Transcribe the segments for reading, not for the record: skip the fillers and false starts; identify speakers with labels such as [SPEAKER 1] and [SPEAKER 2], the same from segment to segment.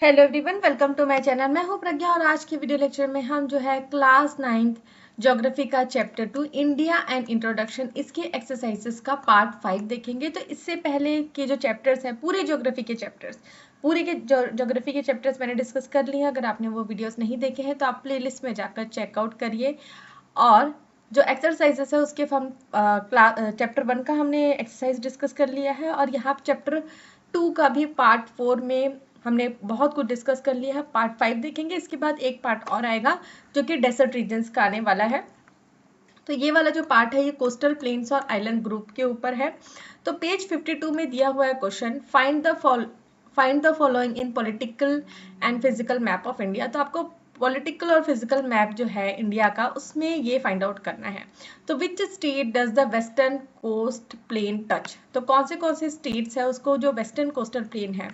[SPEAKER 1] Hello everyone, welcome to my channel. मैं हूं प्रज्ञा और आज के वीडियो लेक्चर में हम जो है क्लास 9th ज्योग्राफी का चैप्टर 2 इंडिया एंड इंट्रोडक्शन इसके एक्सरसाइजेस का पार्ट 5 देखेंगे। तो इससे पहले के जो चैप्टर्स हैं पूरे ज्योग्राफी के ज्योग्राफी के चैप्टर्स मैंने डिस्कस कर लिए हैं। अगर आपने वो वीडियोस नहीं देखे हैं तो आप प्लेलिस्ट में जाकर चेकआउट करिए। और जो एक्सरसाइजेस है उसके हम चैप्टर 1 का हमने एक्सरसाइज डिस्कस कर लिया है और यहाँ चैप्टर 2 का भी पार्ट 4 में हमने बहुत कुछ डिस्कस कर लिया है। पार्ट 5 देखेंगे, इसके बाद एक पार्ट और आएगा जो कि डेजर्ट रीजन्स का आने वाला है। तो ये वाला जो पार्ट है ये कोस्टल प्लेन्स और आइलैंड ग्रुप के ऊपर है। तो पेज 52 में दिया हुआ है question, find the following in political and physical map of India. तो आपको पॉलिटिकल और फिजिकल मैप जो है इंडिया का उसमें ये फाइंड आउट करना है। तो which state does the western coast plain touch. तो कौन से स्टेट्स है उसको जो वेस्टर्न कोस्टल प्लेन है,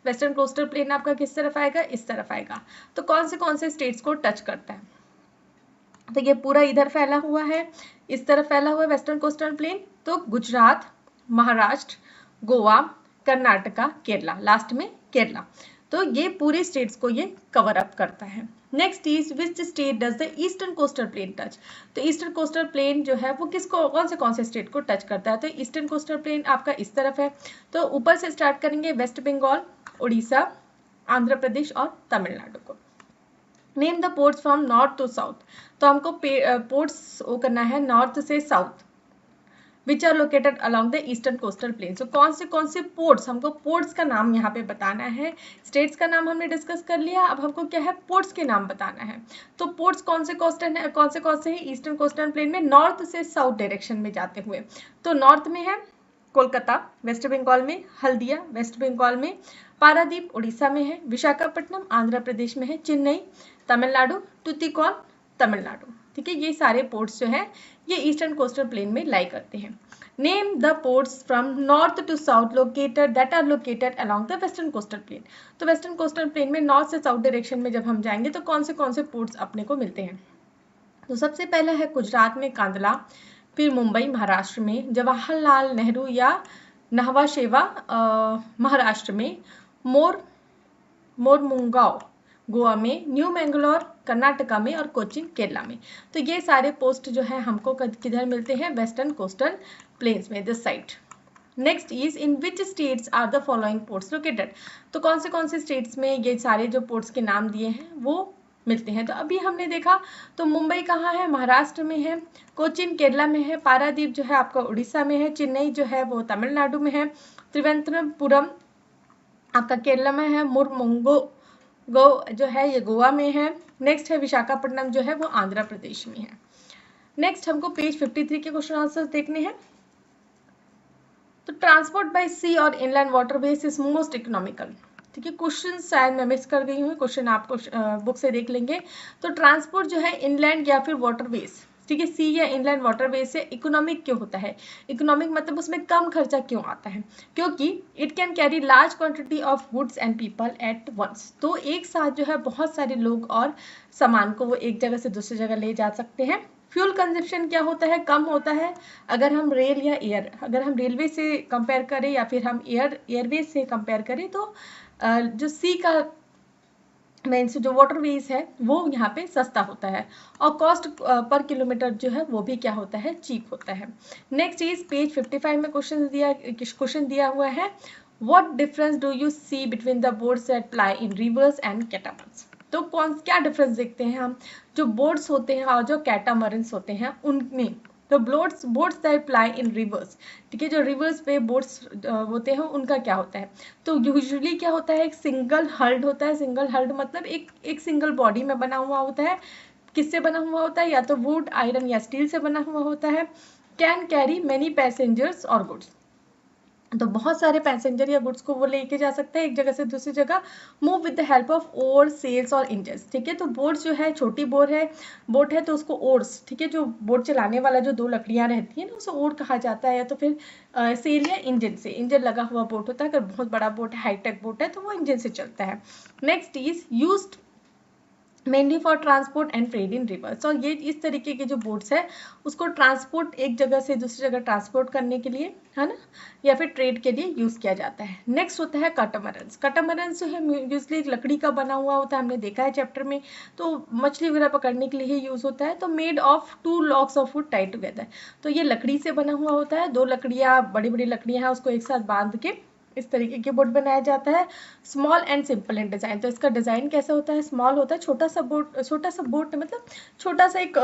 [SPEAKER 1] वेस्टर्न कोस्टल प्लेन आपका किस तरफ आएगा, इस तरफ आएगा। तो कौन से स्टेट्स को टच करता है। तो ये पूरा इधर फैला हुआ है, इस तरफ फैला हुआ है वेस्टर्न कोस्टल प्लेन। तो गुजरात, महाराष्ट्र, गोवा, कर्नाटका, केरला, लास्ट में केरला। तो ये पूरे स्टेट्स को ये कवर अप करता है। Next is which state does the eastern coastal plane touch. तो ईस्टर्न कोस्टल प्लेन जो है वो किसको कौन से स्टेट को टच करता है। तो ईस्टर्न कोस्टल प्लेन आपका इस तरफ है। तो ऊपर से स्टार्ट करेंगे, वेस्ट बंगाल, उड़ीसा, आंध्र प्रदेश और तमिलनाडु को। Name the ports from north to south. तो हमको पोर्ट्स वो करना है नॉर्थ से south, which are located along the eastern coastal plain. So कौन से पोर्ट्स, हमको पोर्ट्स का नाम यहाँ पे बताना है। स्टेट्स का नाम हमने डिस्कस कर लिया, अब हमको क्या है पोर्ट्स के नाम बताना है। तो पोर्ट्स कौन से हैं ईस्टर्न कोस्टल प्लेन में, नॉर्थ से साउथ डायरेक्शन में जाते हुए। तो नॉर्थ में है कोलकाता वेस्ट बंगाल में, हल्दिया वेस्ट बंगाल में, पारादीप उड़ीसा में है, विशाखापट्टनम आंध्र प्रदेश में है, चेन्नई तमिलनाडु, टुतिकोन तमिलनाडु। ठीक है, ये सारे पोर्ट्स जो है ये ईस्टर्न कोस्टल प्लेन में लाई करते हैं। Name the ports from north to south located that are located along the western coastal plain. तो वेस्टर्न कोस्टल प्लेन में नॉर्थ से साउथ डायरेक्शन में जब हम जाएंगे तो कौन से पोर्ट्स अपने को मिलते हैं। तो सबसे पहला है गुजरात में कांदला, फिर मुंबई महाराष्ट्र में, जवाहरलाल नेहरू या नहवा शेवा महाराष्ट्र में, मोरमुगांव गोवा में, न्यू मैंगलोर कर्नाटका में और कोचिन केरला में। तो ये सारे पोस्ट जो है हमको किधर मिलते हैं, वेस्टर्न कोस्टल प्लेन्स में, this side. Next is in which states are the following ports located. तो कौन से स्टेट्स में ये सारे जो पोर्ट्स के नाम दिए हैं वो मिलते हैं। तो अभी हमने देखा तो मुंबई कहाँ है, महाराष्ट्र में है, कोचिन केरला में है, पारादीप जो है आपका उड़ीसा में है, चेन्नई जो है वो तमिलनाडु में है, त्रिवेंद्रपुरम आपका केरला में है, गो जो है ये गोवा में है। नेक्स्ट है विशाखापट्टनम जो है वो आंध्र प्रदेश में है। नेक्स्ट हमको पेज 53 के क्वेश्चन आंसर्स देखने हैं। तो ट्रांसपोर्ट बाय सी और inland waterways is most economical. ठीक है, क्वेश्चन शायद मैं मिस कर गई हूँ, क्वेश्चन आपको बुक से देख लेंगे। तो ट्रांसपोर्ट जो है इनलैंड या फिर वाटरवेज, ठीक है, सी या इनलैंड वाटरवेज से इकोनॉमिक क्यों होता है। इकोनॉमिक मतलब उसमें कम खर्चा क्यों आता है, क्योंकि it can carry large quantity of goods and people at once. तो एक साथ जो है बहुत सारे लोग और सामान को वो एक जगह से दूसरी जगह ले जा सकते हैं। फ्यूल कंजप्शन क्या होता है, कम होता है। अगर हम रेलवे से कंपेयर करें या फिर हम एयरवेज से कंपेयर करें तो जो सी का मीन्स जो वाटरवेज है वो यहाँ पे सस्ता होता है और कॉस्ट पर किलोमीटर जो है वो भी क्या होता है, चीप होता है। नेक्स्ट इज पेज 55 में क्वेश्चन दिया हुआ है, what difference do you see between the boats that ply in rivers and catamarans. तो क्या डिफरेंस देखते हैं हम, जो बोट्स होते हैं और जो कैटामरन्स होते हैं उनमें। तो boats that ply in reverse, ठीक है, जो रिवर्स पे बोट्स होते हैं उनका क्या होता है। तो यूजुअली क्या होता है, एक सिंगल हल्ड होता है। सिंगल हल्ड मतलब एक सिंगल बॉडी में बना हुआ होता है। किससे बना हुआ होता है, या तो वुड, आयरन या स्टील से बना हुआ होता है। कैन कैरी मेनी पैसेंजर्स और गुड्स। तो बहुत सारे पैसेंजर या गुड्स को वो लेके जा सकता है एक जगह से दूसरी जगह। Move with the help of oar, sails और इंजन्स। ठीक है, तो बोट जो है छोटी बोट है तो उसको ओर्स, ठीक है, जो बोट चलाने वाला जो दो लकड़ियां रहती है ना उसे ओर कहा जाता है, या तो फिर सेल या इंजन लगा हुआ बोट होता है। अगर बहुत बड़ा बोट है, हाईटेक बोट है तो वो इंजन से चलता है। Next is used mainly for transport and trade in reverse. और ये इस तरीके के जो बोट्स है उसको ट्रांसपोर्ट एक जगह से दूसरी जगह ट्रांसपोर्ट करने के लिए, है ना, या फिर ट्रेड के लिए यूज़ किया जाता है। नेक्स्ट होता है कटामरन्स। कटामरन्स जो है यूजली लकड़ी का बना हुआ होता है, हमने देखा है चैप्टर में, तो मछली वगैरह पकड़ने के लिए ही यूज़ होता है। तो made of 2 logs of would Tide together, तो ये लकड़ी से बना हुआ होता है, 2 लकड़ियाँ, बड़ी बड़ी लकड़ियाँ हैं, उसको एक साथ बांध के इस तरीके के बोट बनाया जाता है। Small and simple in design, तो इसका डिज़ाइन कैसा होता है, स्मॉल होता है, छोटा सा बोट मतलब छोटा सा एक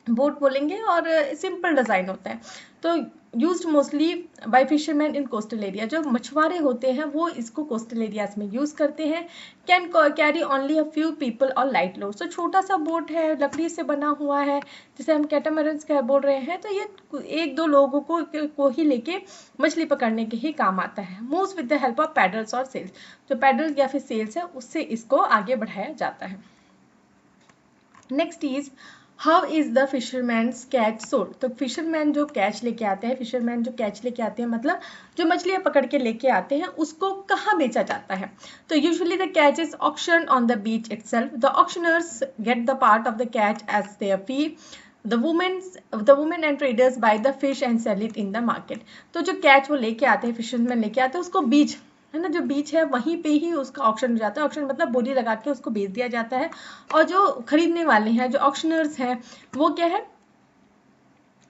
[SPEAKER 1] बोट बोलेंगे, और सिंपल डिज़ाइन होता है। तो यूज्ड मोस्टली बाय फिशरमैन इन कोस्टल एरिया, जो मछुआरे होते हैं वो इसको कोस्टल एरियाज में यूज़ करते हैं। Can carry only a few people और लाइट लोड, तो छोटा सा बोट है, लकड़ी से बना हुआ है, जिसे हम कैटामरन्स का बोल रहे हैं, तो ये 1-2 लोगों को ही लेके मछली पकड़ने के ही काम आता है। Moves with the help of paddles और सेल्स, जो पैडल या फिर सेल्स है उससे इसको आगे बढ़ाया जाता है। Next is how is the fisherman's catch sold, तो फिशरमैन जो कैच लेके आते हैं, फिशरमैन जो कैच लेके आते हैं मतलब जो मछलियाँ पकड़ के लेके आते हैं, उसको कहाँ बेचा जाता है। तो usually the catch is auction on the beach itself, the auctioners get the part of the catch as their fee, the women and traders buy the fish and sell it in the market। तो जो catch वो लेके आते हैं, fisherman लेके आते हैं, उसको बीच, है ना, जो बीच है वहीं पे ही उसका ऑक्शन हो जाता है। ऑक्शन मतलब बोली लगा के उसको बेच दिया जाता है, और जो खरीदने वाले हैं, जो ऑक्शनर्स हैं, वो क्या है,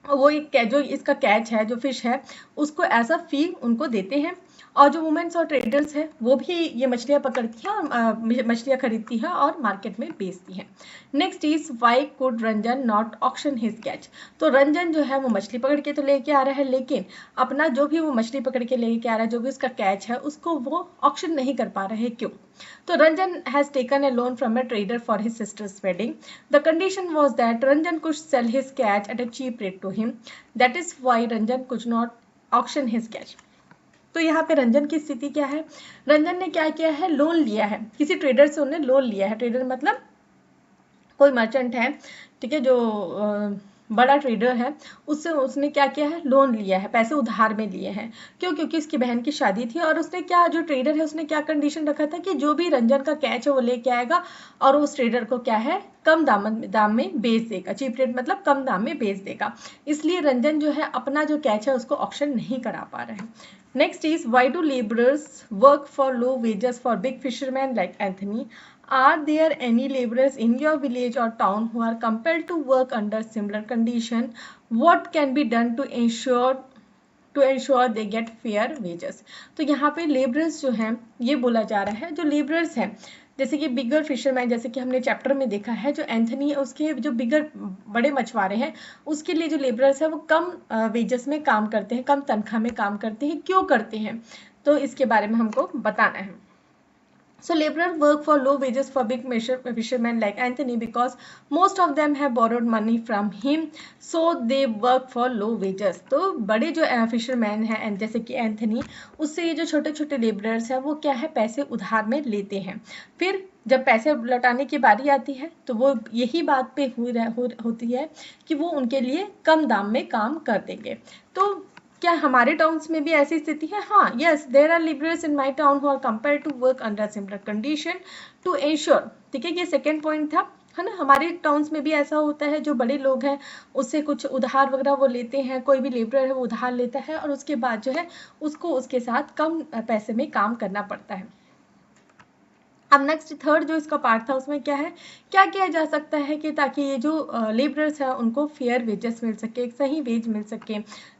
[SPEAKER 1] वो एक जो इसका कैच है, जो फिश है, उसको एज अ फी उनको देते हैं। और जो वुमेन्स और ट्रेडर्स हैं वो भी ये मछलियाँ पकड़ती हैं और मछलियाँ खरीदती हैं और मार्केट में बेचती हैं। Next is why could Ranjan not auction his catch, तो रंजन जो है वो मछली पकड़ के तो लेके आ रहा है, लेकिन अपना जो भी वो मछली पकड़ के लेके आ रहा है, जो भी उसका कैच है, उसको वो ऑक्शन नहीं कर पा रहे हैं, क्यों। तो Ranjan has taken a loan from a trader for his sisters wedding, the condition was that Ranjan could sell his catch at a cheap rate to him, that is why Ranjan could not auction his catch. तो यहाँ पे रंजन की स्थिति क्या है, रंजन ने क्या किया है, लोन लिया है, किसी ट्रेडर से उन्होंने लोन लिया है। ट्रेडर मतलब कोई मर्चेंट है, ठीक है, जो बड़ा ट्रेडर है, उससे उसने क्या किया है, लोन लिया है, पैसे उधार में लिए हैं। क्यों, क्योंकि उसकी बहन की शादी थी, और उसने क्या, जो ट्रेडर है उसने क्या कंडीशन रखा था कि जो भी रंजन का कैच है वो लेके आएगा और उस ट्रेडर को क्या है, कम दाम में बेच देगा। चीप रेट मतलब कम दाम में बेच देगा। इसलिए रंजन जो है अपना जो कैच है उसको ऑक्शन नहीं करा पा रहे हैं। Next is why do labourers work for low wages for big fisherman like Anthony, are there any laborers in your village or town who are compelled to work under similar condition? What can be done to ensure they get fair wages? तो यहाँ पे laborers जो हैं, ये बोला जा रहा है, जो laborers हैं, जैसे कि बिगर फिशरमैन, जैसे कि हमने चैप्टर में देखा है, जो एंथनी है उसके जो बिगर बड़े मछुआरे हैं, उसके लिए जो लेबरर्स है वो कम वेजेस में काम करते हैं, कम तनख्वाह में काम करते हैं। क्यों करते हैं, तो इसके बारे में हमको बताना है। So laborers work for low wages for big fishermen like Anthony because most of them have borrowed money from him, so they work for low wages। तो बड़े जो फिशरमैन हैं जैसे कि एंथनी, उससे ये जो छोटे छोटे लेबरर्स हैं वो क्या है, पैसे उधार में लेते हैं। फिर जब पैसे लौटाने की बारी आती है तो वो यही बात पे होती है कि वो उनके लिए कम दाम में काम कर देंगे। तो क्या हमारे टाउन्स में भी ऐसी स्थिति है? हाँ, yes, there are labourers in my town who are compared to work under similar condition to ensure, ठीक है, ये सेकंड पॉइंट था, है ना। हमारे टाउन्स में भी ऐसा होता है, जो बड़े लोग हैं उससे कुछ उधार वगैरह वो लेते हैं, कोई भी लेबरर है वो उधार लेता है और उसके बाद जो है उसको उसके साथ कम पैसे में काम करना पड़ता है। अब नेक्स्ट थर्ड जो इसका पार्ट था उसमें क्या है, क्या किया जा सकता है कि ताकि ये जो लेबरर्स है उनको फेयर वेजेस मिल सके, सही वेज मिल सके,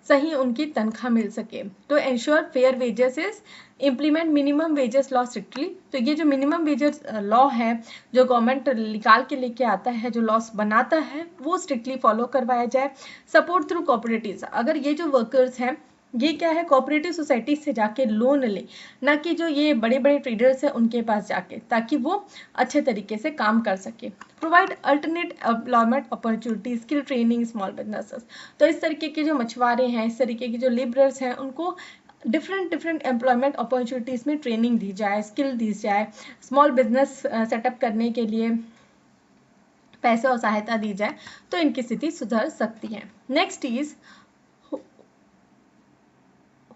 [SPEAKER 1] सही उनकी तनख्वाह मिल सके। तो ensure fair wages is implement minimum wages law strictly, तो ये जो मिनिमम वेजेस लॉ है जो गवर्नमेंट निकाल के लेके आता है, जो लॉस बनाता है, वो स्ट्रिक्टली फॉलो करवाया जाए। सपोर्ट थ्रू कोऑपरेटिव्स, अगर ये जो वर्कर्स हैं ये क्या है, कोऑपरेटिव सोसाइटी से जाके लोन ले, ना कि जो ये बड़े बड़े ट्रेडर्स हैं उनके पास जाके, ताकि वो अच्छे तरीके से काम कर सके। Provide alternate employment opportunity, skill training small businesses, तो इस तरीके के जो मछुआरे हैं, इस तरीके के जो लेबरर्स हैं, उनको डिफरेंट एम्प्लॉयमेंट अपॉर्चुनिटीज़ में ट्रेनिंग दी जाए, स्किल दी जाए, स्मॉल बिजनेस सेटअप करने के लिए पैसे और सहायता दी जाए, तो इनकी स्थिति सुधर सकती है। Next is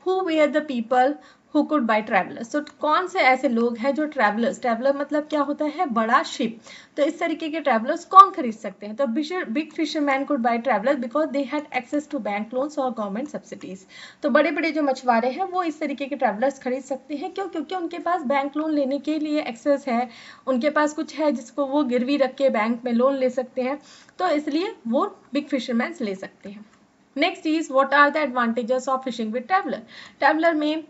[SPEAKER 1] who were the people who could buy travellers. तो कौन से ऐसे लोग हैं जो ट्रैवलर्स, ट्रैवलर मतलब क्या होता है, बड़ा शिप, तो इस तरीके के ट्रैवलर्स कौन खरीद सकते हैं। तो big fisherman could buy trawlers because they had access to bank loans और गवर्नमेंट सब्सिडीज। तो बड़े बड़े जो मछुआरे हैं वो इस तरीके के ट्रैवलर्स खरीद सकते हैं, क्यों, क्योंकि उनके पास बैंक लोन लेने के लिए एक्सेस है, उनके पास कुछ है जिसको वो गिरवी रख के बैंक में लोन ले सकते हैं, तो इसलिए वो बिग फिशरमैन ले सकते हैं। Next is what are the advantages of fishing with trawler. Trawler में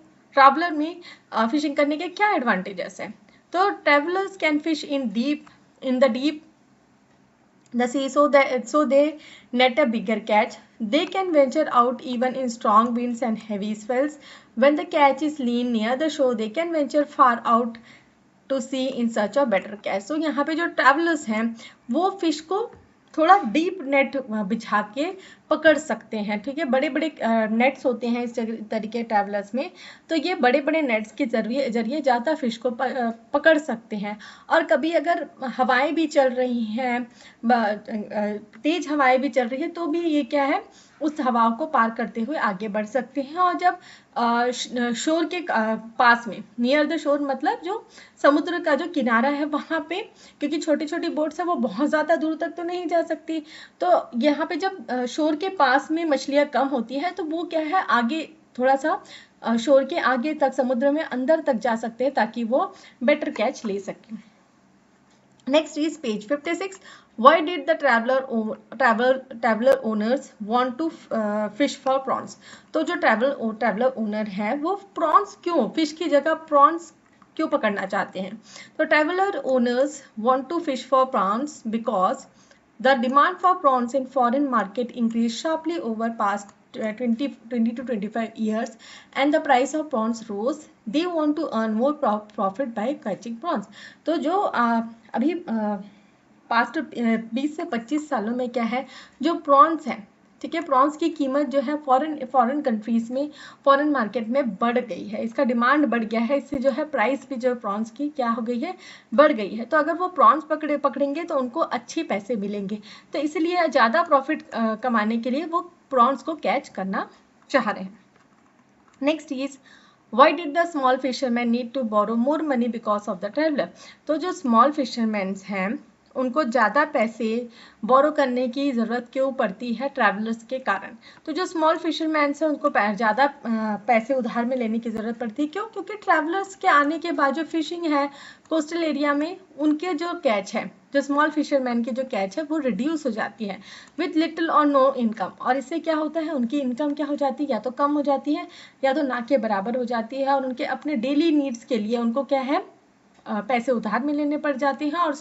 [SPEAKER 1] फिशिंग करने के क्या एडवांटेजेस हैं। तो trawlers can fish in the deep the sea, so they net a bigger catch. They can venture out even in strong winds and heavy swells. When the catch is lean near the shore, they can venture far out to sea in search of better catch. So यहाँ पे जो travellers हैं वो fish को थोड़ा deep net बिछा के पकड़ सकते हैं, ठीक है। बड़े बड़े नेट्स होते हैं इस तरीके ट्रैवलर्स में, तो ये बड़े बड़े नेट्स के जरिए ज़्यादा फिश को पकड़ सकते हैं। और कभी अगर हवाएं भी चल रही हैं, तेज हवाएं भी चल रही है, तो भी ये क्या है, उस हवाओं को पार करते हुए आगे बढ़ सकते हैं। और जब शोर के पास में, नियर द शोर मतलब जो समुद्र का जो किनारा है वहाँ पे, क्योंकि छोटी छोटी बोट्स है वो बहुत ज़्यादा दूर तक तो नहीं जा सकती, तो यहाँ पे जब शोर के पास में मछलियाँ कम होती है तो वो क्या है, आगे थोड़ा सा शोर के आगे तक, समुद्र में अंदर तक जा सकते हैं ताकि वो बेटर कैच ले सकें। Next is page 56। Why did the traveler owners want to fish for prawns? तो जो ट्रैवलर ओनर है वो प्रॉन्स क्यों, फिश की जगह प्रॉन्स क्यों पकड़ना चाहते हैं। तो trawler owners want to fish for prawns because the demand for prawns in foreign market increase sharply over past 20 to 25 years and the price of prawns rose. They want to earn more profit by catching prawns. तो जो अभी past 20 से 25 सालों में क्या है, जो prawns है, ठीक है, प्रॉन्स की कीमत जो है फॉरेन कंट्रीज में, फॉरेन मार्केट में बढ़ गई है, इसका डिमांड बढ़ गया है, इससे जो है प्राइस भी जो प्रॉन्स की क्या हो गई है, बढ़ गई है। तो अगर वो प्रॉन्स पकड़ेंगे तो उनको अच्छे पैसे मिलेंगे, तो इसलिए ज़्यादा प्रॉफिट कमाने के लिए वो प्रॉन्स को कैच करना चाह रहे हैं। Next is Why did the small fishermen need to borrow more money because of the traveler? तो जो स्मॉल फिशरमैन हैं उनको ज़्यादा पैसे बोरो करने की ज़रूरत क्यों पड़ती है, ट्रैवलर्स के कारण। तो जो स्मॉल फिशरमैन हैं उनको ज़्यादा पैसे उधार में लेने की ज़रूरत पड़ती है, क्यों, क्योंकि ट्रैवलर्स के आने के बाद जो फिशिंग है कोस्टल एरिया में, उनके जो कैच है, जो स्मॉल फिशरमैन की जो कैच है वो रिड्यूस हो जाती है विथ लिटिल और नो इनकम। और इससे क्या होता है, उनकी इनकम क्या हो जाती है, या तो कम हो जाती है या तो ना के बराबर हो जाती है, और उनके अपने डेली नीड्स के लिए उनको क्या है, पैसे उधार में लेने पड़ जाते हैं, और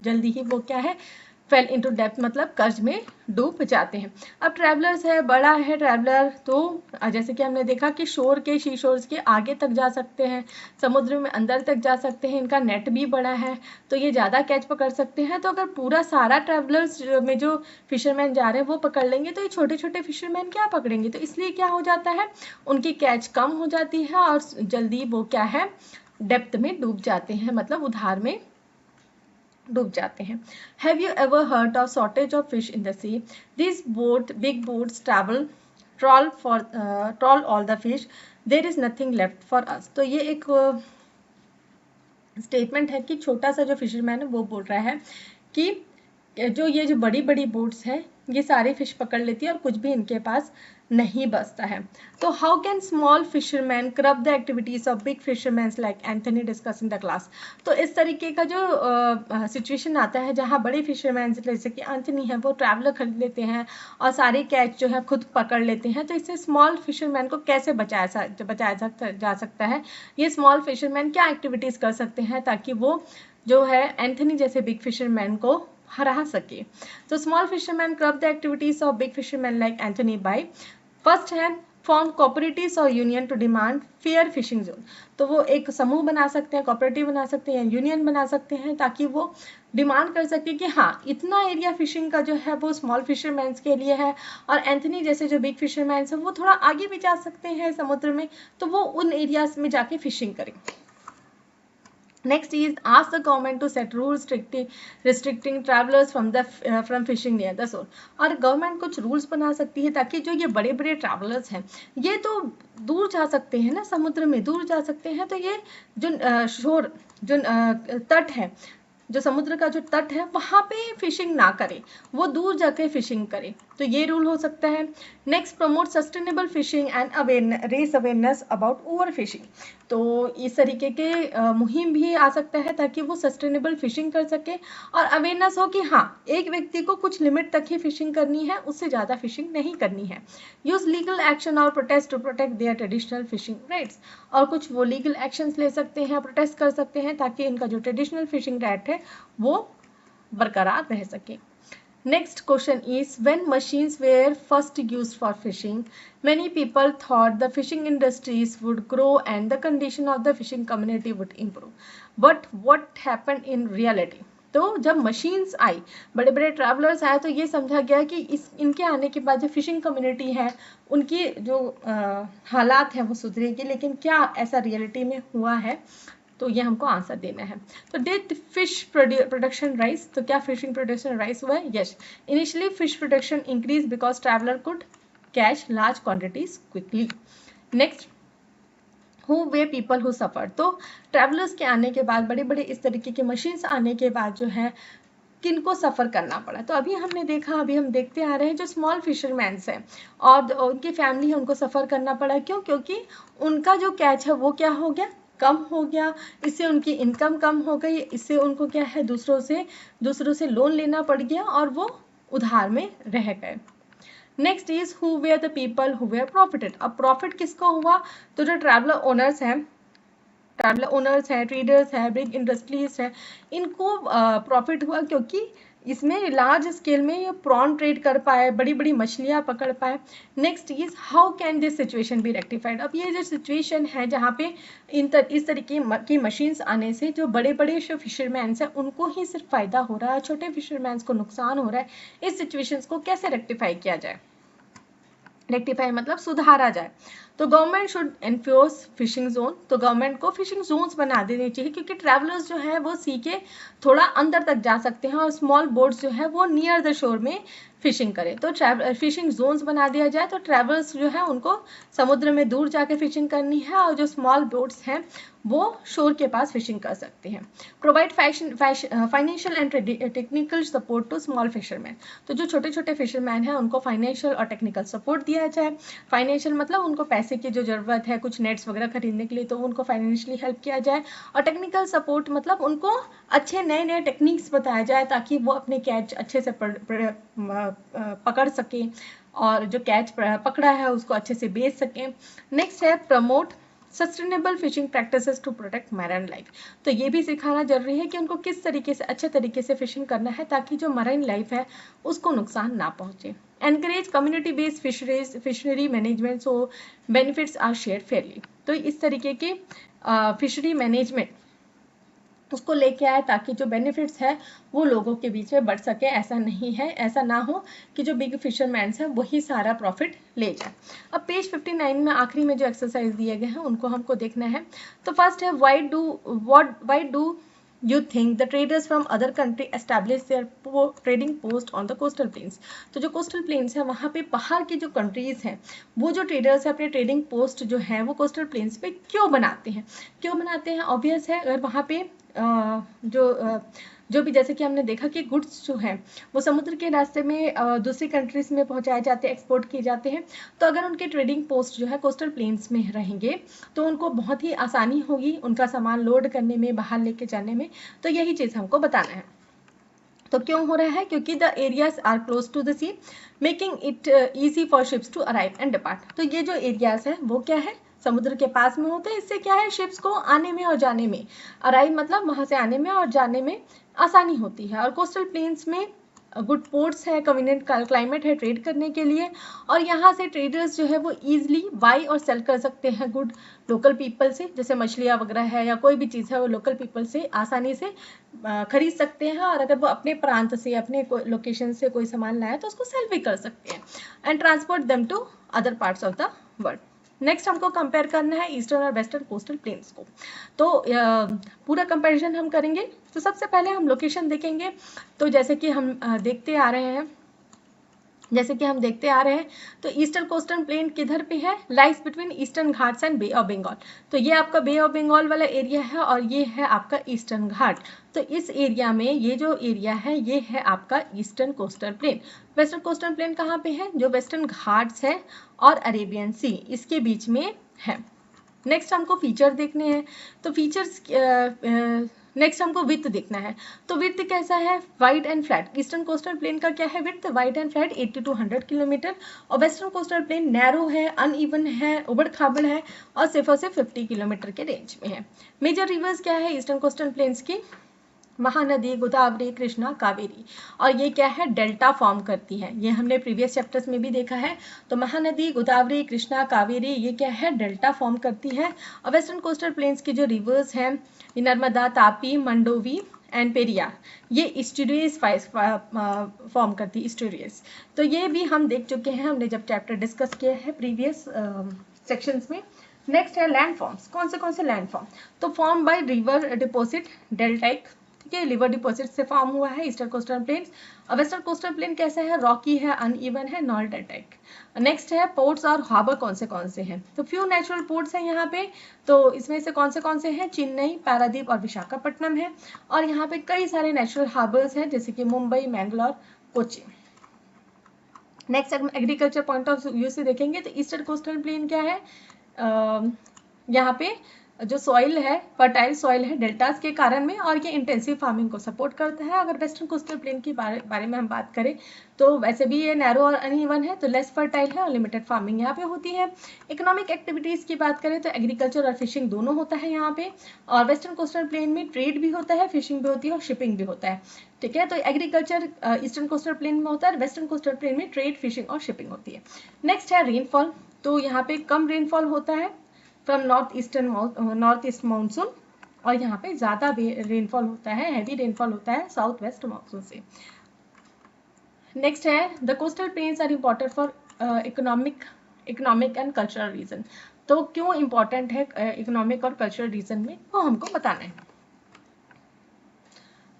[SPEAKER 1] जल्दी ही वो क्या है, फेल इनटू डेप्थ मतलब कर्ज में डूब जाते हैं। अब ट्रैवलर्स है, बड़ा है ट्रैवलर, तो जैसे कि हमने देखा कि सी शोर्स के आगे तक जा सकते हैं, समुद्र में अंदर तक जा सकते हैं, इनका नेट भी बड़ा है, तो ये ज़्यादा कैच पकड़ सकते हैं। तो अगर पूरा सारा ट्रैवलर्स में जो फिशरमैन जा रहे हैं वो पकड़ लेंगे तो ये छोटे छोटे फिशरमैन क्या पकड़ेंगे, तो इसलिए क्या हो जाता है, उनकी कैच कम हो जाती है और जल्दी वो क्या है, डेप्थ में डूब जाते हैं, मतलब उधार में डूब जाते हैं। Have you ever heard of shortage of fish in the sea? These big boats trawl all the fish. There is nothing left for us. तो ये एक स्टेटमेंट है कि छोटा सा जो फिशरमैन है वो बोल रहा है कि जो बड़ी बड़ी बोट्स हैं ये सारी फिश पकड़ लेती है और कुछ भी इनके पास नहीं बचता है। तो how can small fisherman curb the activities of big fisherman like Anthony discuss in the class. तो इस तरीके का जो सिचुएशन आता है जहाँ बड़े फिशरमैन जैसे कि एंथनी है वो ट्रैवलर खरीद लेते हैं और सारे कैच जो है खुद पकड़ लेते हैं, तो इससे स्मॉल फिशरमैन को कैसे बचाया जा सकता है, ये स्मॉल फिशरमैन क्या एक्टिविटीज़ कर सकते हैं ताकि वो जो है एंथनी जैसे बिग फिशरमैन को हरा सके। तो small fisherman curb the activities of big fisherman like Anthony by, first है फॉर्म कोऑपरेटिव्स और union to demand fair fishing zone. तो वो एक समूह बना सकते हैं, कोऑपरेटिव बना सकते हैं, यूनियन बना सकते हैं ताकि वो डिमांड कर सके कि हाँ इतना एरिया फिशिंग का जो है वो स्मॉल फिशरमैन के लिए है, और एंथनी जैसे जो बिग फिशरमैन है वो थोड़ा आगे भी जा सकते हैं समुद्र में, तो वो उन एरियाज में जाके फिशिंग करें। Next is ask the government to set rules restricting travelers from fishing near the shore. और गवर्नमेंट कुछ रूल्स बना सकती है ताकि जो ये बड़े बड़े ट्रैवलर्स हैं ये तो दूर जा सकते हैं ना, समुद्र में दूर जा सकते हैं, तो ये जो शोर जो तट है, जो समुद्र का जो तट है वहाँ पे फिशिंग ना करे, वो दूर जाके फिशिंग करे, तो ये रूल हो सकता है। Next, promote sustainable fishing and raise awareness about over fishing. तो इस तरीके के मुहिम भी आ सकता है ताकि वो सस्टेनेबल फिशिंग कर सके और अवेयरनेस हो कि हाँ एक व्यक्ति को कुछ लिमिट तक ही फिशिंग करनी है, उससे ज़्यादा फिशिंग नहीं करनी है। यूज लीगल एक्शन और protest to protect their traditional fishing rights. और कुछ वो लीगल एक्शंस ले सकते हैं, प्रोटेस्ट कर सकते हैं ताकि इनका जो ट्रेडिशनल फिशिंग राइट है वो बरकरार रह सके। Next question is, when machines were first used for fishing, many people thought the fishing industries would grow and the condition of the fishing community would improve. But what happened in reality? तो जब machines आई, बड़े बड़े travellers आए, तो ये समझा गया कि इनके आने के बाद जो फिशिंग कम्युनिटी है उनकी जो हालात हैं वो सुधरेगी, लेकिन क्या ऐसा रियलिटी में हुआ है, तो ये हमको आंसर देना है। तो डिड फिश प्रोडक्शन राइज, तो क्या फिशिंग प्रोडक्शन राइज हुआ है? Yes, initially fish production increase because traveller could catch large quantities quickly. Next, who way people who suffer. तो ट्रैवलर्स के आने के बाद, बड़े बड़े इस तरीके के मशीन्स आने के बाद जो है किनको सफ़र करना पड़ा, तो अभी हमने देखा, अभी हम देखते आ रहे हैं जो स्मॉल फिशरमैन्स हैं और उनकी फैमिली है उनको सफ़र करना पड़ा। क्यों? क्योंकि उनका जो कैच है वो क्या हो गया, कम हो गया, इससे उनकी इनकम कम हो गई, इससे उनको क्या है दूसरों से लोन लेना पड़ गया और वो उधार में रह गए। Next is who were the people who were profited. अब प्रॉफिट किसको हुआ, तो जो ट्रैवलर ओनर्स हैं, ट्रेडर्स हैं, बिग इंडस्ट्रीज हैं, इनको प्रॉफिट हुआ क्योंकि इसमें लार्ज स्केल में ये प्रॉन ट्रेड कर पाए, बड़ी बड़ी मछलियाँ पकड़ पाए। Next is how can this situation be rectified. अब ये जो सिचुएशन है जहाँ पे इस तरीके की मशीन्स आने से जो बड़े बड़े जो फिशरमैन्स हैं उनको ही सिर्फ फ़ायदा हो रहा है, छोटे फिशरमैन्स को नुकसान हो रहा है। इस सिचुएशंस को कैसे रेक्टिफाई किया जाए, रेक्टिफाई मतलब सुधारा जाए। तो government should enforce fishing zone, तो गवर्नमेंट को फिशिंग जोन्स बना देने चाहिए क्योंकि ट्रैवलर्स जो है वो सी के थोड़ा अंदर तक जा सकते हैं और स्मॉल बोट्स जो है वो नियर द शोर में फिशिंग करें। तो फिशिंग जोन्स बना दिया जाए, तो ट्रैवलर्स जो है उनको समुद्र में दूर जाके फिशिंग करनी है और जो स्मॉल बोट्स हैं वो शोर के पास फिशिंग कर सकते हैं। Provide financial and technical support to small fisherman, तो जो छोटे छोटे फिशरमैन हैं उनको फाइनेंशियल और टेक्निकल सपोर्ट दिया जाए। फाइनेंशियल मतलब उनको पैसे की जो ज़रूरत है कुछ नेट्स वगैरह खरीदने के लिए, तो उनको फाइनेंशियली हेल्प किया जाए। और टेक्निकल सपोर्ट मतलब उनको अच्छे नए नए टेक्निक्स बताया जाए ताकि वो अपने कैच अच्छे से पकड़ सकें और जो कैच पकड़ा है उसको अच्छे से बेच सकें। नेक्स्ट है promote sustainable fishing practices to protect marine life, तो ये भी सिखाना जरूरी है कि उनको किस तरीके से अच्छे तरीके से फिशिंग करना है ताकि जो मैराइन लाइफ है उसको नुकसान ना पहुंचे। Encourage community based fishery management so benefits are share fairly, तो इस तरीके के फिशरी मैनेजमेंट उसको लेके आए ताकि जो बेनिफिट्स है वो लोगों के बीच में बढ़ सके। ऐसा नहीं है, ऐसा ना हो कि जो बिग फिशरमैन्स हैं वही सारा प्रॉफिट ले जाए। अब पेज 59 में आखिरी में जो एक्सरसाइज दिए गए हैं उनको हमको देखना है। तो फर्स्ट है why do you think the traders from other country establish their trading post on the coastal plains, तो जो coastal plains है वहाँ पे बाहर की जो countries हैं वो जो traders है अपने trading post जो है वो coastal plains पे क्यों बनाते हैं? obvious है, अगर वहाँ पे जो भी जैसे कि हमने देखा कि गुड्स जो हैं वो समुद्र के रास्ते में दूसरी कंट्रीज में पहुंचाए जाते हैं, एक्सपोर्ट किए जाते हैं, तो अगर उनके ट्रेडिंग पोस्ट जो है कोस्टल प्लेन्स में रहेंगे तो उनको बहुत ही आसानी होगी उनका सामान लोड करने में, बाहर लेके जाने में। तो यही चीज़ हमको बताना है। तो क्यों हो रहा है? क्योंकि the areas are close to the sea making it easy for ships to arrive and depart. तो ये जो एरियाज है वो क्या है, समुद्र के पास में होते हैं। इससे क्या है, शिप्स को आने में और जाने में, अराइव मतलब वहाँ से आने में और जाने में आसानी होती है। और कोस्टल प्लेन्स में गुड पोर्ट्स है, कन्वीनियंट क्लाइमेट है ट्रेड करने के लिए, और यहाँ से ट्रेडर्स जो है वो ईजिली बाई और सेल कर सकते हैं गुड लोकल पीपल से, जैसे मछलियाँ वगैरह है या कोई भी चीज़ है वो लोकल पीपल से आसानी से खरीद सकते हैं। और अगर वो अपने प्रांत से, अपने लोकेशन से कोई सामान लाए तो उसको सेल भी कर सकते हैं and transport them to other parts of the world. Next हमको कंपेयर करना है ईस्टर्न और वेस्टर्न कोस्टल प्लेन्स को। तो पूरा कंपैरिजन हम करेंगे। तो सबसे पहले हम लोकेशन देखेंगे। तो जैसे कि हम देखते आ रहे हैं, तो ईस्टर्न कोस्टल प्लेन किधर पे है, lies between Eastern Ghats and Bay of Bengal. तो ये आपका बे ऑफ बंगाल वाला एरिया है और ये है आपका ईस्टर्न घाट। तो इस एरिया में ये जो एरिया है ये है आपका eastern coastal plane. Western coastal plane कहाँ पे है, जो वेस्टर्न घाट्स है और अरेबियन सी इसके बीच में है। नेक्स्ट हमको फीचर देखने हैं। तो फीचर्स नेक्स्ट हमको विड्थ देखना है। तो विड्थ कैसा है, wide and flat. Eastern coastal plane का क्या है width, wide and flat 80 to 100 kilometre, और वेस्टर्न कोस्टल प्लेन नैरो है, अनइवन है, उबड़ खाबड़ है और सिर्फ 50 किलोमीटर के रेंज में है। मेजर रिवर्स क्या है ईस्टर्न कोस्टल प्लेन्स की, महानदी, गोदावरी, कृष्णा, कावेरी, और ये क्या है डेल्टा फॉर्म करती है। ये हमने प्रीवियस चैप्टर्स में भी देखा है। तो महानदी, गोदावरी, कृष्णा, कावेरी ये क्या है डेल्टा फॉर्म करती है। और वेस्टर्न कोस्टल प्लेन्स की जो रिवर्स हैं नर्मदा, तापी, मंडोवी एंड पेरियार, ये इस्टुरियस फॉर्म करती है, इस्टुरियस। तो ये भी हम देख चुके हैं, हमने जब चैप्टर डिस्कस किया है प्रीवियस सेक्शंस में। नेक्स्ट है लैंड फॉर्म्स। कौन से लैंड फॉर्म, तो form by river deposit deltaic, ठीक है, रिवर डिपोजिट से फॉर्म हुआ है ईस्टर्न कोस्टल प्लेन्स। और वेस्टर्न कोस्टल प्लेन कैसा है, रॉकी है, अनइवन है, नॉन डेल्टाइक। नेक्स्ट है पोर्ट्स और हार्बर कौन से हैं। तो फ्यू नेचुरल पोर्ट्स हैं यहाँ पे। तो इसमें से कौन से हैं, चेन्नई, पारादीप और विशाखापट्टनम है। और यहाँ पे कई सारे नेचुरल हार्बर्स हैं जैसे कि मुंबई, मैंगलोर, कोची। नेक्स्ट हम एग्रीकल्चर पॉइंट ऑफ व्यू से देखेंगे तो ईस्टर्न कोस्टल प्लेन क्या है, यहाँ पे जो सॉइल है फर्टाइल सॉइल है डेल्टास के कारण में, और ये इंटेंसिव फार्मिंग को सपोर्ट करता है। अगर वेस्टर्न कोस्टल प्लेन के बारे में हम बात करें तो वैसे भी ये नैरो और अनइवन है, तो लेस फर्टाइल है और लिमिटेड फार्मिंग यहाँ पे होती है। इकोनॉमिक एक्टिविटीज की बात करें तो एग्रीकल्चर और फिशिंग दोनों होता है यहाँ पे। और वेस्टर्न कोस्टल प्लेन में ट्रेड भी होता है, फिशिंग भी होती है और शिपिंग भी होता है, ठीक है। तो एग्रीकल्चर ईस्टर्न कोस्टल प्लेन में होता है, वेस्टर्न कोस्टल प्लेन में ट्रेड, फिशिंग और शिपिंग होती है। नेक्स्ट है रेनफॉल। तो यहाँ पे कम रेनफॉल होता है फ्रॉम नॉर्थ ईस्ट मानसून, और यहाँ पे ज्यादा रेनफॉल होता है, हैवी रेनफॉल होता है साउथ वेस्ट मानसून से। नेक्स्ट है the coastal plains are important for economic and cultural region. तो क्यों इम्पोर्टेंट है इकोनॉमिक और कल्चरल रीजन में, वो हमको बताना है।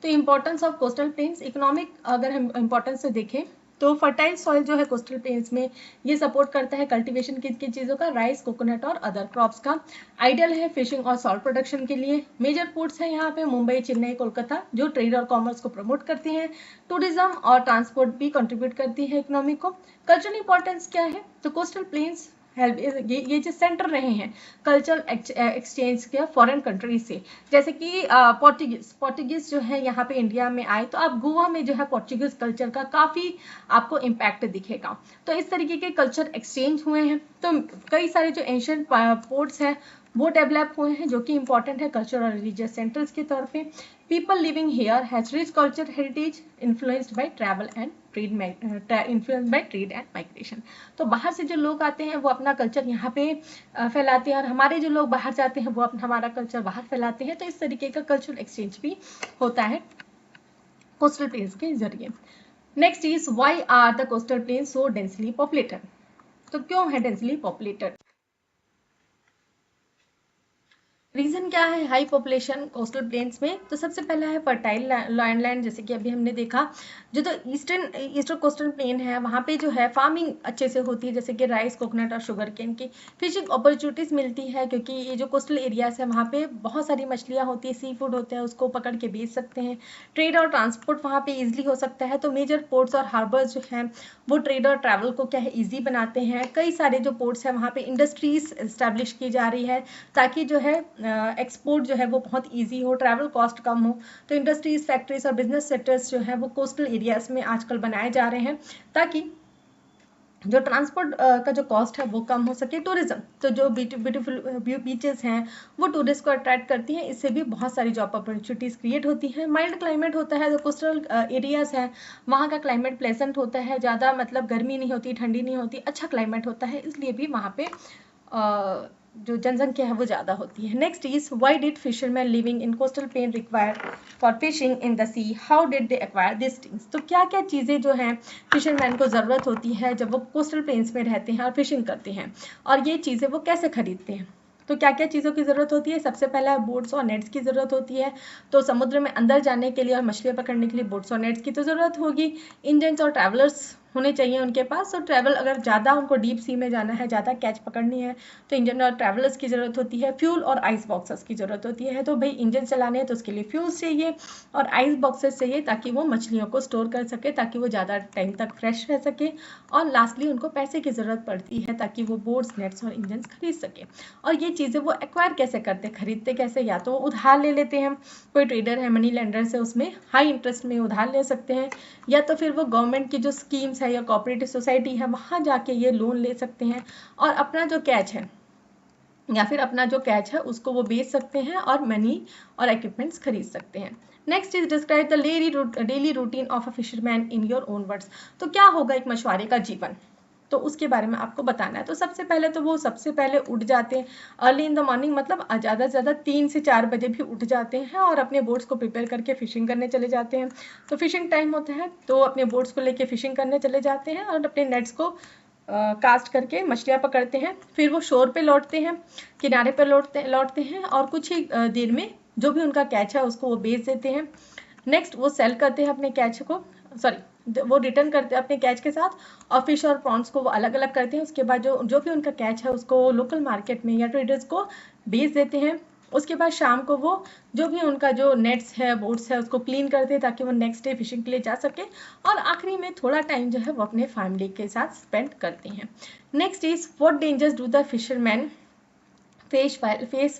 [SPEAKER 1] तो importance of coastal planes, economic अगर हम इम्पोर्टेंस से देखें तो फर्टाइल सॉइल जो है कोस्टल प्लेन्स में ये सपोर्ट करता है कल्टीवेशन किन चीज़ों का, राइस, कोकोनट और अदर क्रॉप्स का। आइडियल है फिशिंग और सॉल्ट प्रोडक्शन के लिए। मेजर पोर्ट्स हैं यहाँ पे मुंबई, चेन्नई, कोलकाता, जो ट्रेड और कॉमर्स को प्रमोट करती हैं। टूरिज्म और ट्रांसपोर्ट भी कंट्रीब्यूट करती है इकोनॉमी को। कल्चरल इंपॉर्टेंस क्या है, तो कोस्टल प्लेन्स हेल्प, ये जो सेंटर रहे हैं कल्चरल एक्सचेंज के फॉरेन कंट्रीज से, जैसे कि पोर्टुगीज जो है यहाँ पे इंडिया में आए, तो आप गोवा में जो है पोर्टुगीज कल्चर का काफ़ी आपको इम्पैक्ट दिखेगा। तो इस तरीके के कल्चर एक्सचेंज हुए हैं। तो कई सारे जो एंशियंट पोर्ट्स हैं वो डेवलप हुए हैं जो कि इंपॉर्टेंट है कल्चर और रिलीजियस सेंटर्स के तौर पे। People living here has rich culture heritage influenced by travel and trade and migration. तो बाहर से जो लोग आते हैं वो अपना कल्चर यहाँ पे फैलाते हैं, और हमारे जो लोग बाहर जाते हैं वो हमारा कल्चर बाहर फैलाते हैं। तो इस तरीके का कल्चरल एक्सचेंज भी होता है कोस्टल प्लेन्स के जरिए। Next is why are the coastal plains so densely populated. तो क्यों है डेंसली पॉपुलेटेड, रीजन क्या है हाई पॉपुलेशन कोस्टल प्लेन्स में। तो सबसे पहला है फर्टाइल लैंड, जैसे कि अभी हमने देखा जो तो ईस्टर्न कोस्टल प्लेन है वहाँ पे जो है फार्मिंग अच्छे से होती है, जैसे कि राइस, कोकोनट और शुगर केन की। फिशिंग अपॉर्चुनिटीज मिलती है क्योंकि ये जो कोस्टल एरियाज है वहाँ पे बहुत सारी मछलियाँ होती है, सी फूड होता है, उसको पकड़ के बेच सकते हैं। ट्रेड और ट्रांसपोर्ट वहाँ पे ईजिली हो सकता है। तो मेजर पोर्ट्स और हार्बर्स जो हैं वो ट्रेड और ट्रैवल को क्या है ईजी बनाते हैं। कई सारे जो पोर्ट्स हैं वहाँ पे इंडस्ट्रीज इस्टेब्लिश की जा रही है ताकि जो है एक्सपोर्ट जो है वो बहुत इजी हो, ट्रैवल कॉस्ट कम हो। तो इंडस्ट्रीज, फैक्ट्रीज और बिजनेस सेक्टर्स जो है वो कोस्टल एरियाज में आजकल बनाए जा रहे हैं ताकि जो ट्रांसपोर्ट का जो कॉस्ट है वो कम हो सके। टूरिज्म, तो जो ब्यूटीफुल बीचेस हैं वो टूरिस्ट को अट्रैक्ट करती हैं, इससे भी बहुत सारी जॉब अपॉर्चुनिटीज क्रिएट होती हैं। माइल्ड क्लाइमेट होता है, जो कोस्टल एरियाज हैं वहाँ का क्लाइमेट प्लेजेंट होता है, ज़्यादा मतलब गर्मी नहीं होती, ठंडी नहीं होती, अच्छा क्लाइमेट होता है, इसलिए भी वहाँ पे जो जनसंख्या है वो ज़्यादा होती है। Next is why did fisherman living in coastal plain require for fishing in the sea, how did they acquire this things. तो क्या क्या चीज़ें जो हैं फिशरमैन को ज़रूरत होती है जब वो कोस्टल प्लेन्स में रहते हैं और फिशिंग करते हैं, और ये चीज़ें वो कैसे खरीदते हैं। तो क्या क्या चीज़ों की ज़रूरत होती है, सबसे पहला बोट्स और नेट्स की ज़रूरत होती है। तो समुद्र में अंदर जाने के लिए और मछलियाँ पकड़ने के लिए बोट्स और नेट्स की तो ज़रूरत होगी। इंजन्स और ट्रैवलर्स होने चाहिए उनके पास। तो ट्रैवल अगर ज़्यादा उनको डीप सी में जाना है, ज़्यादा कैच पकड़नी है, तो इंजन और ट्रैवलर्स की ज़रूरत होती है। फ्यूल और आइस बॉक्सेस की ज़रूरत होती है। तो भाई इंजन चलाने हैं तो उसके लिए फ्यूल्स चाहिए और आइस बॉक्सेस चाहिए ताकि वो मछलियों को स्टोर कर सके, ताकि वो ज़्यादा टाइम तक फ्रेश रह सके। और लास्टली उनको पैसे की ज़रूरत पड़ती है ताकि वो बोट्स, नेट्स और इंजन खरीद सके। और ये चीज़ें वो एक्वायर कैसे करते, खरीदते कैसे, या तो उधार ले लेते हैं, कोई ट्रेडर है मनी लेंडर से उसमें हाई इंटरेस्ट में उधार ले सकते हैं, या तो फिर वो गवर्नमेंट की जो स्कीम्स है या कोऑपरेटिव सोसाइटी है वहाँ जाके ये लोन ले सकते हैं और अपना जो कैच है या फिर अपना जो कैच है उसको वो बेच सकते हैं और मनी और इक्विपमेंट्स खरीद सकते हैं। Next is describe the daily routine of a fisherman in your own words. तो क्या होगा एक मछुआरे का जीवन, तो उसके बारे में आपको बताना है। तो सबसे पहले उठ जाते हैं अर्ली इन द मॉर्निंग, मतलब ज़्यादा से ज़्यादा 3 से 4 बजे भी उठ जाते हैं और अपने बोट्स को प्रिपेयर करके फिशिंग करने चले जाते हैं। तो फिशिंग टाइम होता है तो अपने बोट्स को लेके फिशिंग करने चले जाते हैं और अपने नेट्स को कास्ट करके मछलियाँ पकड़ते हैं। फिर वो शोर पे लौटते हैं, किनारे पर लौटते हैं और कुछ ही देर में जो भी उनका कैच है उसको वो बेच देते हैं। नेक्स्ट वो सेल करते हैं अपने कैच को, वो रिटर्न करते हैं अपने कैच के साथ, और फिश और प्रॉन्स को वो अलग अलग करते हैं। उसके बाद जो भी उनका कैच है उसको लोकल मार्केट में या ट्रेडर्स को बेच देते हैं। उसके बाद शाम को वो जो भी उनका जो नेट्स है, बोट्स है, उसको क्लीन करते हैं ताकि वो नेक्स्ट डे फिशिंग के लिए जा सके। और आखिरी में थोड़ा टाइम जो है वो अपने फैमिली के साथ स्पेंड करते हैं। Next is what dangers do the fishermen face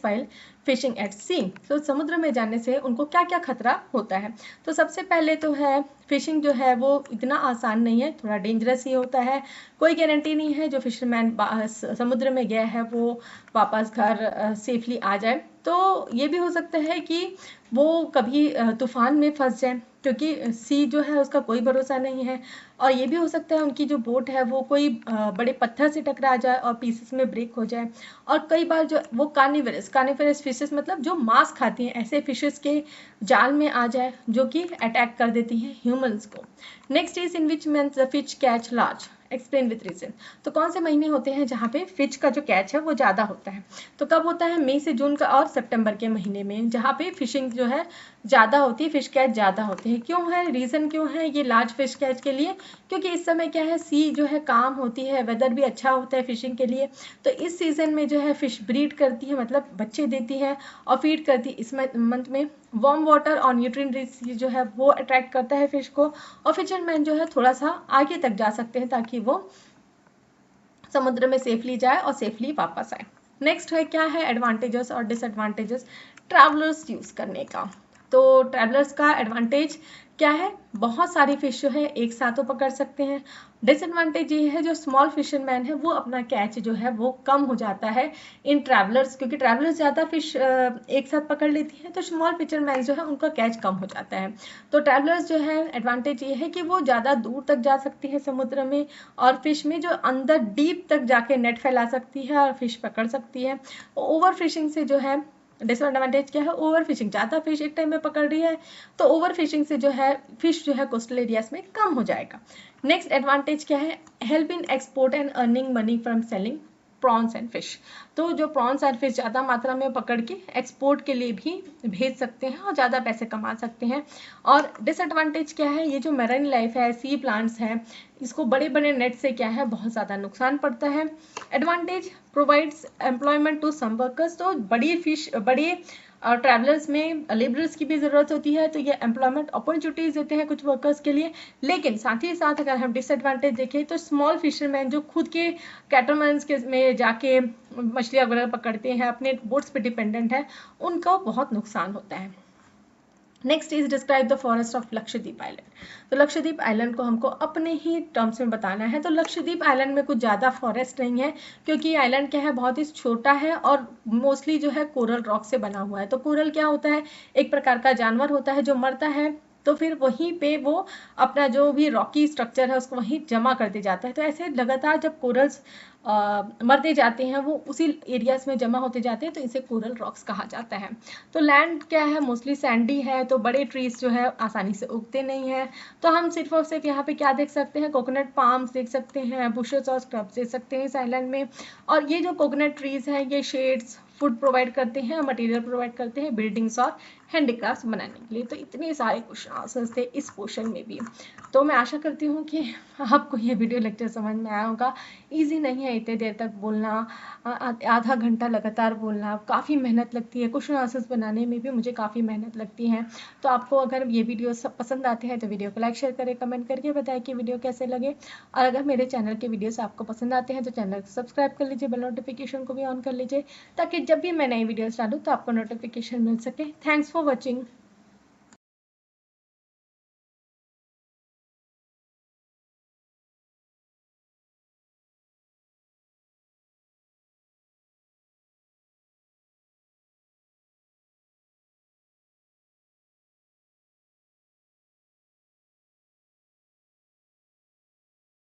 [SPEAKER 1] while fishing at sea. तो समुद्र में जाने से उनको क्या क्या खतरा होता है। तो सबसे पहले तो है फिशिंग जो है वो इतना आसान नहीं है, थोड़ा डेंजरस ही होता है। कोई गारंटी नहीं है जो फिशरमैन समुद्र में गया है वो वापस घर सेफली आ जाए। तो ये भी हो सकता है कि वो कभी तूफान में फंस जाए, क्योंकि सी जो है उसका कोई भरोसा नहीं है। और ये भी हो सकता है उनकी जो बोट है वो कोई बड़े पत्थर से टकरा जाए और पीसेस में ब्रेक हो जाए। और कई बार जो वो कार्निवरस फिशेस, मतलब जो मांस खाती हैं, ऐसे फिशेस के जाल में आ जाए जो कि अटैक कर देती हैं ह्यूमंस को। Next is in which month the fish catch large, explain with reason. तो कौन से महीने होते हैं जहाँ पे फिश का जो कैच है वो ज़्यादा होता है। तो कब होता है, मई से जून का और सितंबर के महीने में, जहाँ पे फिशिंग जो है ज़्यादा होती है, फिश कैच ज़्यादा होते हैं। क्यों है, रीज़न क्यों है ये लार्ज फिश कैच के लिए, क्योंकि इस समय क्या है, सी जो है काम होती है, वेदर भी अच्छा होता है फिशिंग के लिए। तो इस सीज़न में जो है फिश ब्रीड करती है, मतलब बच्चे देती है और फीड करती है इस मंथ में। वार्म वाटर और न्यूट्रिएंट रिच जो है वो अट्रैक्ट करता है फिश को, और फिशरमैन जो है थोड़ा सा आगे तक जा सकते हैं ताकि वो समुद्र में सेफली जाए और सेफली वापस आए। नेक्स्ट है क्या है एडवांटेजेस और डिसएडवांटेजेस ट्रैवलर्स यूज़ करने का। तो ट्रैवलर्स का एडवांटेज क्या है, बहुत सारी फिश जो है एक साथ तो पकड़ सकते हैं। डिसएडवांटेज ये है जो स्मॉल फिशरमैन है वो अपना कैच जो है वो कम हो जाता है इन ट्रैवलर्स, क्योंकि ट्रैवलर्स ज़्यादा फिश एक साथ पकड़ लेती है, तो स्मॉल फिशरमैन जो है उनका कैच कम हो जाता है। तो ट्रैवलर्स जो है एडवांटेज ये है कि वो ज़्यादा दूर तक जा सकती है समुद्र में, और फिश में जो अंदर डीप तक जाके नेट फैला सकती है और फिश पकड़ सकती है। ओवर फिशिंग से जो है डिसएडवांटेज क्या है, ओवर फिशिंग, ज़्यादा फिश एक टाइम में पकड़ रही है तो ओवर फिशिंग से जो है फिश जो है कोस्टल एरियाज में कम हो जाएगा। नेक्स्ट एडवांटेज क्या है, help in export and earning money from selling prawns and fish. तो जो प्रॉन्स एंड फिश ज़्यादा मात्रा में पकड़ के एक्सपोर्ट के लिए भी भेज सकते हैं और ज़्यादा पैसे कमा सकते हैं। और डिसएडवांटेज क्या है, ये जो मैरीन लाइफ है, सी प्लांट्स है, इसको बड़े बड़े नेट से क्या है बहुत ज़्यादा नुकसान पड़ता है। Advantage provides employment to some workers. तो बड़े ट्रैवलर्स में लेबरर्स की भी ज़रूरत होती है, तो ये एम्प्लॉयमेंट अपॉर्चुनिटीज़ देते हैं कुछ वर्कर्स के लिए। लेकिन साथ ही साथ अगर हम डिसएडवांटेज देखें तो स्मॉल फिशरमैन जो खुद के कैटरमैन्स के में जाके मछलियाँ वगैरह पकड़ते हैं, अपने बोट्स पे डिपेंडेंट है, उनको बहुत नुकसान होता है। Next is describe the forest of Lakshadweep island. तो लक्षद्वीप आइलैंड को हमको अपने ही टर्म्स में बताना है। तो लक्षद्वीप आइलैंड में कुछ ज़्यादा फॉरेस्ट नहीं है, क्योंकि आइलैंड क्या है बहुत ही छोटा है और मोस्टली जो है कोरल रॉक से बना हुआ है। तो कोरल क्या होता है, एक प्रकार का जानवर होता है जो मरता है तो फिर वहीं पे वो अपना जो भी रॉकी स्ट्रक्चर है उसको वहीं जमा करते जाता है। तो ऐसे लगातार जब कोरल्स मरते जाते हैं वो उसी एरियाज में जमा होते जाते हैं, तो इसे कोरल रॉक्स कहा जाता है। तो लैंड क्या है, मोस्टली सैंडी है, तो बड़े ट्रीज जो है आसानी से उगते नहीं है। तो हम सिर्फ और सिर्फ यहाँ पे क्या देख सकते हैं, कोकोनट पाम्स देख सकते हैं, बुशेस और स्क्रब्स देख सकते हैं इस आइलैंड में। और ये जो कोकोनट ट्रीज हैं ये शेड्स, फूड प्रोवाइड करते हैं, मटेरियल प्रोवाइड करते हैं बिल्डिंग्स और हैंडीक्राफ्ट बनाने के लिए। तो इतने सारे क्वेश्चन आंसर्स थे इस पोर्शन में भी। तो मैं आशा करती हूँ कि आपको ये वीडियो लेक्चर समझ में आया होगा। इजी नहीं है इतने देर तक बोलना, आधा घंटा लगातार बोलना, काफ़ी मेहनत लगती है। क्वेश्चन आंसर्स बनाने में भी मुझे काफ़ी मेहनत लगती है। तो आपको अगर ये वीडियो सब पसंद आते हैं तो वीडियो को लाइक शेयर करें, कमेंट करके बताएं कि वीडियो कैसे लगे। और अगर मेरे चैनल के वीडियोस आपको पसंद आते हैं तो चैनल को सब्सक्राइब कर लीजिए, बेल नोटिफिकेशन को भी ऑन कर लीजिए, ताकि जब भी मैं नई वीडियोस डालूँ तो आपको नोटिफिकेशन मिल सके। Thanks for watching.